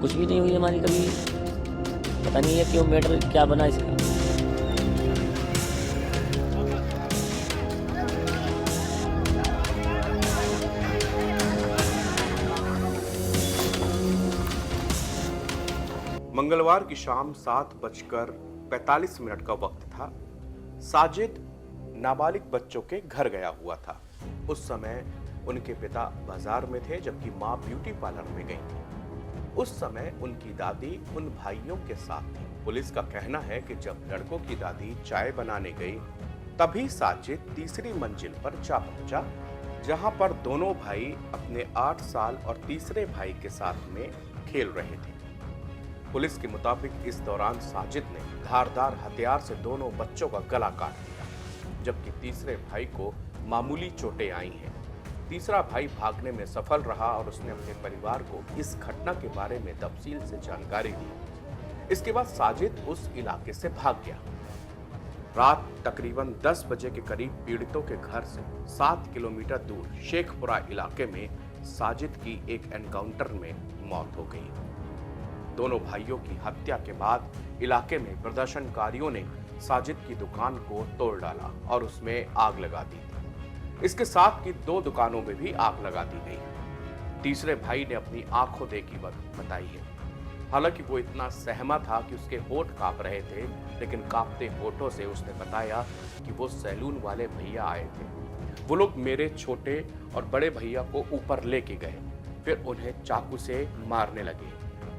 कुछ भी नहीं हुई हमारी कभी। पता नहीं है क्यों मैटर क्या बना इसका। मंगलवार की शाम 7:45 का वक्त था। साजिद नाबालिग बच्चों के घर गया हुआ था। उस समय उनके पिता बाजार में थे जबकि मां ब्यूटी पार्लर में गई थी। उस समय उनकी दादी उन भाइयों के साथ थी। पुलिस का कहना है कि जब लड़कों की दादी चाय बनाने गई तभी साजिद तीसरी मंजिल पर जा पहुंचा, जहां पर दोनों भाई अपने 8 साल और तीसरे भाई के साथ में खेल रहे थे। पुलिस के मुताबिक इस दौरान साजिद ने धारदार हथियार से दोनों बच्चों का गला काट दिया, जबकि तीसरे भाई को मामूली चोटें आई हैं। तीसरा भाई भागने में सफल रहा और उसने अपने परिवार को इस घटना के बारे में तफसील से जानकारी दी। इसके बाद साजिद उस इलाके से भाग गया। रात तकरीबन 10 बजे के करीब पीड़ितों के घर से 7 किलोमीटर दूर शेखपुरा इलाके में साजिद की एक एनकाउंटर में मौत हो गई। दोनों भाइयों की हत्या के बाद इलाके में प्रदर्शनकारियों ने साजिद की दुकान को तोड़ डाला और उसमें आग लगा दी। इसके साथ ही 2 दुकानों में भी आग लगा दी गई। तीसरे भाई ने अपनी आंखों देखी बताई है। हालांकि वो इतना सहमा था कि उसके होंठ कांप रहे थे, लेकिन कांपते होठों से उसने बताया कि वो सैलून वाले भैया आए थे। वो लोग मेरे छोटे और बड़े भैया को ऊपर लेके गए, फिर उन्हें चाकू से मारने लगे।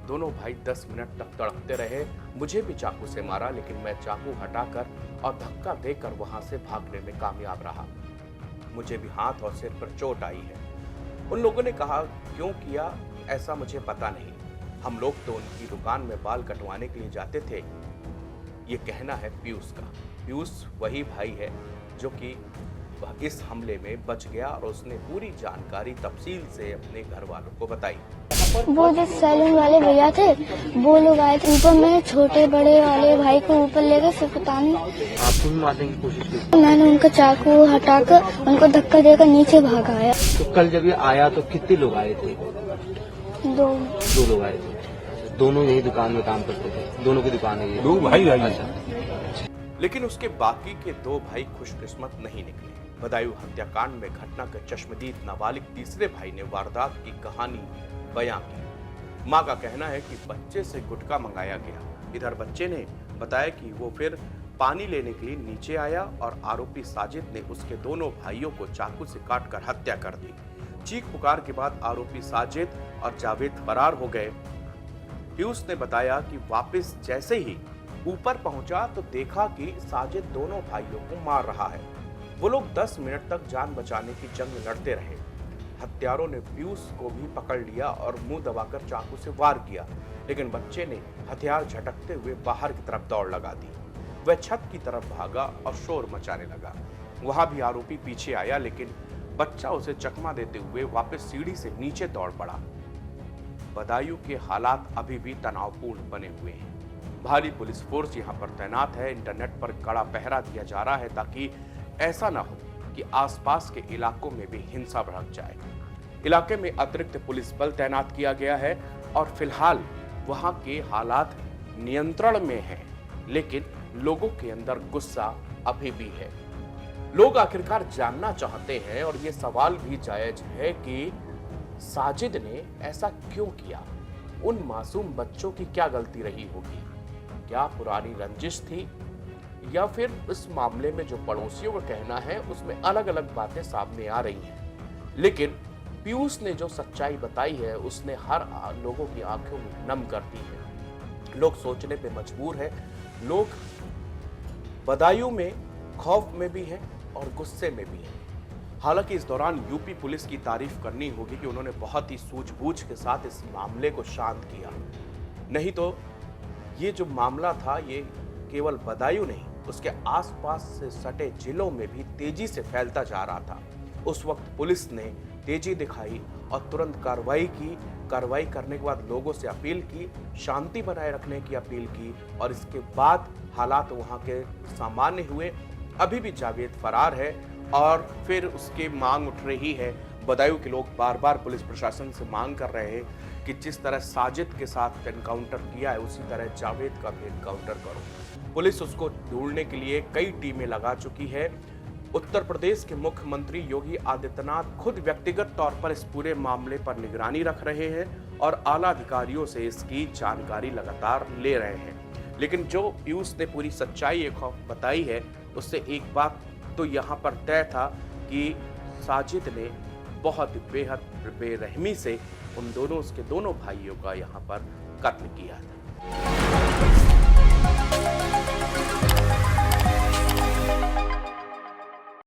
दोनों भाई 10 मिनट तक तड़पते रहे। मुझे भी चाकू से मारा, लेकिन मैं चाकू हटाकर और धक्का देकर वहां से भागने में कामयाब रहा। मुझे भी हाथ और सिर पर चोट आई है। उन लोगों ने कहा क्यों किया ऐसा मुझे पता नहीं। हम लोग तो उनकी दुकान में बाल कटवाने के लिए जाते थे। ये कहना है पीयूष का। पीयूष वही भाई है जो कि इस हमले में बच गया और उसने पूरी जानकारी तफसील से अपने घर वालों को बताई। वो जो सैलून वाले भैया थे वो लोग आए थे ऊपर में, छोटे बड़े वाले भाई को ऊपर ले गए, फिर पता नहीं आपको भी मारने की कोशिश की? मैंने उनका चाकू हटाकर उनको धक्का देकर नीचे भागाया। तो कल जब ये आया तो कितने लोग आए थे? 2 लोग आए थे। दोनों यही दुकान में काम करते थे? दोनों की दुकान है ये? 2 भाई आई। अच्छा। लेकिन उसके बाकी के 2 भाई खुशकिस्मत नहीं निकले। बदायूं हत्याकांड में घटना के चश्मदीद नाबालिग तीसरे भाई ने वारदात की कहानी बयां की। मां का कहना है कि बच्चे से गुटखा मंगाया गया। इधर बच्चे ने बताया कि वो फिर पानी लेने के लिए नीचे आया और आरोपी साजिद ने उसके दोनों भाइयों को चाकू से काटकर हत्या कर दी। चीख पुकार के बाद आरोपी साजिद और जावेद फरार हो गए। पीयूष ने बताया कि वापस जैसे ही ऊपर पहुंचा तो देखा कि साजिद दोनों भाइयों को मार रहा है। वो लोग 10 मिनट तक जान बचाने की जंग लड़ते रहे। हत्यारों ने पीयूष को भी पकड़ लिया और मुंह दबाकर चाकू से वार किया, लेकिन बच्चे ने हथियार झटकते हुए बाहर की तरफ दौड़ लगा दी। वह छत की तरफ भागा और शोर मचाने लगा। वहां भी आरोपी पीछे आया, लेकिन बच्चा उसे चकमा देते हुए वापस सीढ़ी से नीचे दौड़ पड़ा। बदायूं के हालात अभी भी तनावपूर्ण बने हुए हैं। भारी पुलिस फोर्स यहां पर तैनात है। इंटरनेट पर कड़ा पहरा दिया जा रहा है ताकि ऐसा ना हो कि आसपास के इलाकों में भी हिंसा भड़क जाए। इलाके में अतिरिक्त पुलिस बल तैनात किया गया है और फिलहाल वहां के हालात नियंत्रण में हैं, लेकिन लोगों के अंदर गुस्सा अभी भी है। लोग आखिरकार जानना चाहते हैं और ये सवाल भी जायज है कि साजिद ने ऐसा क्यों किया। उन मासूम बच्चों की क्या गलती रही होगी? क्या पुरानी रंजिश थी या फिर इस मामले में जो पड़ोसियों का कहना है उसमें अलग अलग बातें सामने आ रही हैं। लेकिन पीयूष ने जो सच्चाई बताई है उसने हर लोगों की आंखों में नम कर दी है। लोग सोचने पे मजबूर हैं। लोग बदायूं में खौफ में भी हैं और गुस्से में भी हैं। हालांकि इस दौरान यूपी पुलिस की तारीफ करनी होगी कि उन्होंने बहुत ही सूझबूझ के साथ इस मामले को शांत किया। नहीं तो ये जो मामला था ये केवल बदायूं नहीं, उसके आसपास से सटे जिलों में भी तेजी से फैलता जा रहा था। उस वक्त पुलिस ने तेजी दिखाई और तुरंत कार्रवाई की। कार्रवाई करने के बाद लोगों से अपील की, शांति बनाए रखने की अपील की और इसके बाद हालात वहां के सामान्य हुए। अभी भी जावेद फरार है और फिर उसकी मांग उठ रही है बदायूं के लोग बार बार पुलिस प्रशासन से मांग कर रहे हैं कि जिस तरह साजिद के साथ एनकाउंटर किया है उसी तरह जावेद का भी एनकाउंटर करो। पुलिस उसको ढूंढने के लिए कई टीमें लगा चुकी है। उत्तर प्रदेश के मुख्यमंत्री योगी आदित्यनाथ खुद व्यक्तिगत तौर पर इस पूरे मामले पर निगरानी रख रहे हैं और आला अधिकारियों से इसकी जानकारी लगातार ले रहे हैं। लेकिन जो पीयूष ने पूरी सच्चाई एक बताई है, उससे एक बात तो यहाँ पर तय था कि साजिद ने बहुत बेहद बेरहमी से उन दोनों उसके दोनों भाइयों का यहाँ पर कत्ल किया था।